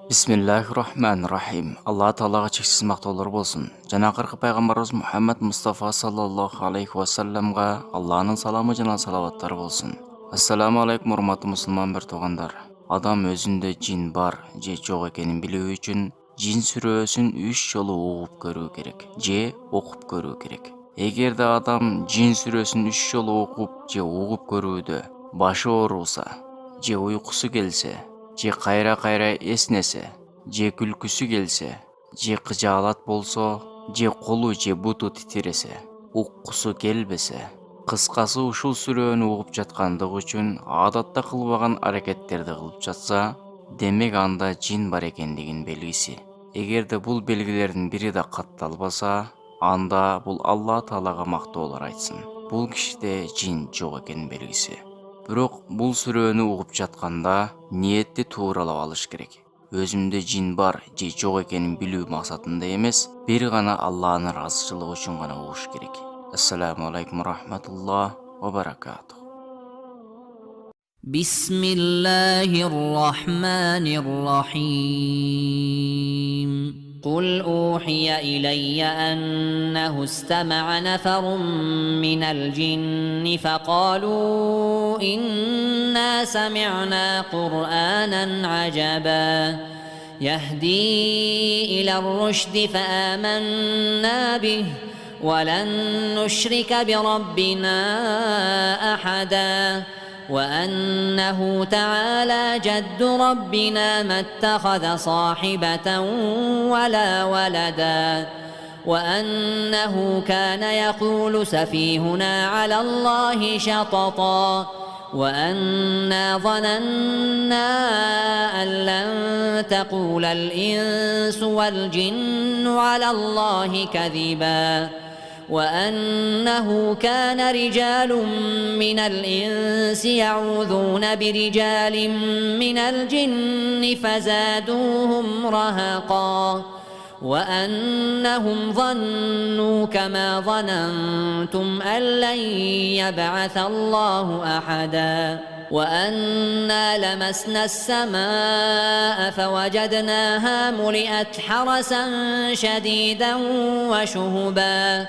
Bismillahirrahmanirrahim. Алла Таалага чексиз мактоолор болсун. Жана акыркы пайгамбарыбыз Мухаммад Мустафа саллаллаху алейхи ва салламга Алланын саламы жана салаваттары болсун. Ассаламу алейкум урматтуу мусулман бир туугандар. Адам өзүндө жин бар же жок экенин билүү үчүн жин сүрөсүн 3 жолу угуп көрүү керек же окуп көрүү керек. Эгерде адам жин сүрөсүн 3 жолу окуп же угуп көрүүдө башы ооруса же уйкусу келсе же кайра эснесе, же күлкүсү келсе, же кыжаалат болсо, же колу же буту титиресе, уккусу келбесе, кыскасы ушул сүрөөнү угуп жаткандыгы үчүн адатта кылбаган аракеттерди кылып жатса, демек анда жин бар экендигин белгиси. Эгерде бул белгилердин бири да катталбаса, анда бул Алла Таалага мактоолор айтсын. Бул кишиде жин жок экенин белгиси. Бирок бул сүрөөнү угуп жатканда ниетти тууралап алыш керек. Өзүмдө жин бар же жок экенин билүү максатында эмес, бир гана Алланын ыраазычылыгы үчүн гана угуш керек. Ассаламу алейкум рахматуллах ва баракатух. بسم الله الرحمن الرحيم قل أوحي إلي أنه استمع نفر من الجن فقالوا إنا سمعنا قرآنا عجبا يهدي إلى الرشد فآمنا به ولن نشرك بربنا أحدا وأنه تعالى جد ربنا ما اتخذ صاحبة ولا ولدا وأنه كان يقول سفيهنا على الله شططا وأنا ظننا أن لن تقول الإنس والجن على الله كذبا وأنه كان رجال من الإنس يعوذون برجال من الجن فزادوهم رهقا وأنهم ظنوا كما ظننتم أن لن يبعث الله أحدا وأنا لمسنا السماء فوجدناها ملئت حرسا شديدا وشهبا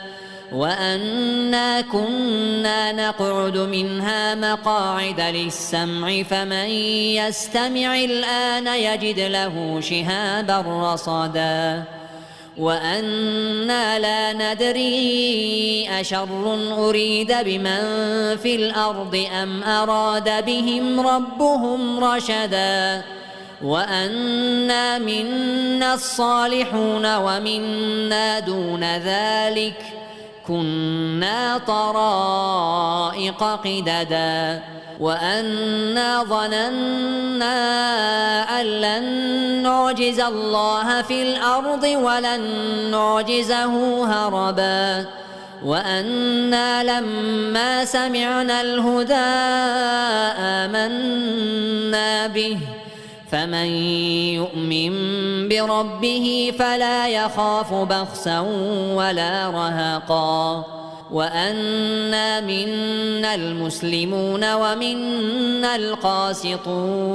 وأنا كنا نقعد منها مقاعد للسمع فمن يستمع الآن يجد له شهابا رصدا وأنا لا ندري أشر أريد بمن في الأرض أم أراد بهم ربهم رشدا وأنا منا الصالحون ومنا دون ذلك كنا طرائق قددا وأنا ظننا أن لن نعجز الله في الأرض ولن نعجزه هربا وأنا لما سمعنا الهدى آمنا به فمن يؤمن بربه فلا يخاف بخسا ولا رهقا وأنا منا المسلمون ومنا القاسطون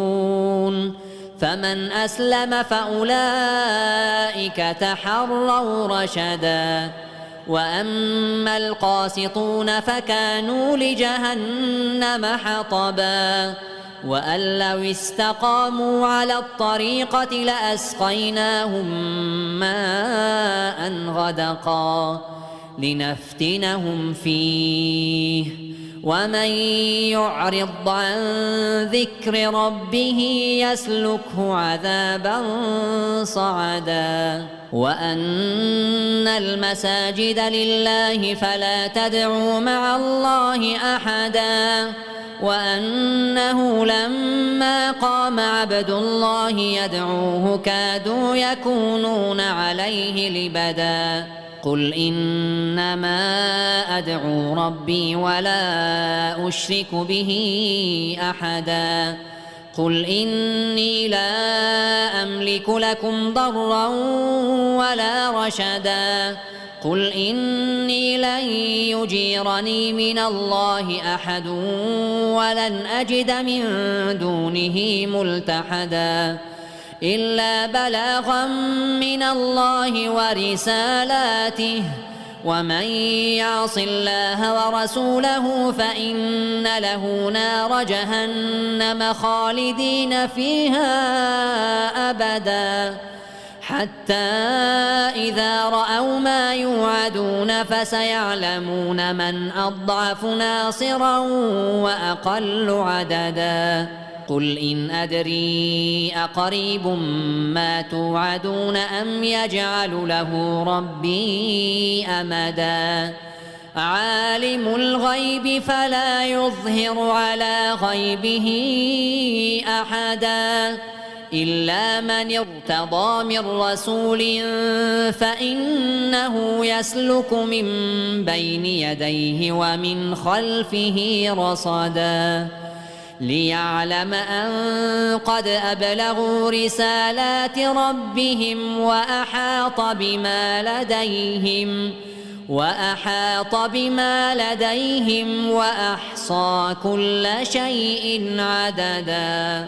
فمن أسلم فأولئك تحروا رشدا وأما القاسطون فكانوا لجهنم حطبا وأن لو استقاموا على الطريقة لأسقيناهم ماء غدقا لنفتنهم فيه ومن يعرض عن ذكر ربه يسلكه عذابا صعدا وأن المساجد لله فلا تدعوا مع الله أحدا وأنه لما قام عبد الله يدعوه كادوا يكونون عليه لبدا قل إنما أدعو ربي ولا أشرك به أحدا قل إني لا أملك لكم ضرا ولا رشدا قل إني لن يجيرني من الله أحد ولن أجد من دونه ملتحدا إلا بلاغا من الله ورسالاته ومن يعص الله ورسوله فإن له نار جهنم خالدين فيها أبدا حتى إذا رأوا ما يوعدون فسيعلمون من أضعف ناصرا وأقل عددا قل إن أدري أقريب ما توعدون أم يجعل له ربي أمدا عالم الغيب فلا يظهر على غيبه أحدا إلا من ارتضى من رسول فإنه يسلك من بين يديه ومن خلفه رصدا ليعلم أن قد أبلغوا رسالات ربهم وأحاط بما لديهم وأحصى كل شيء عددا.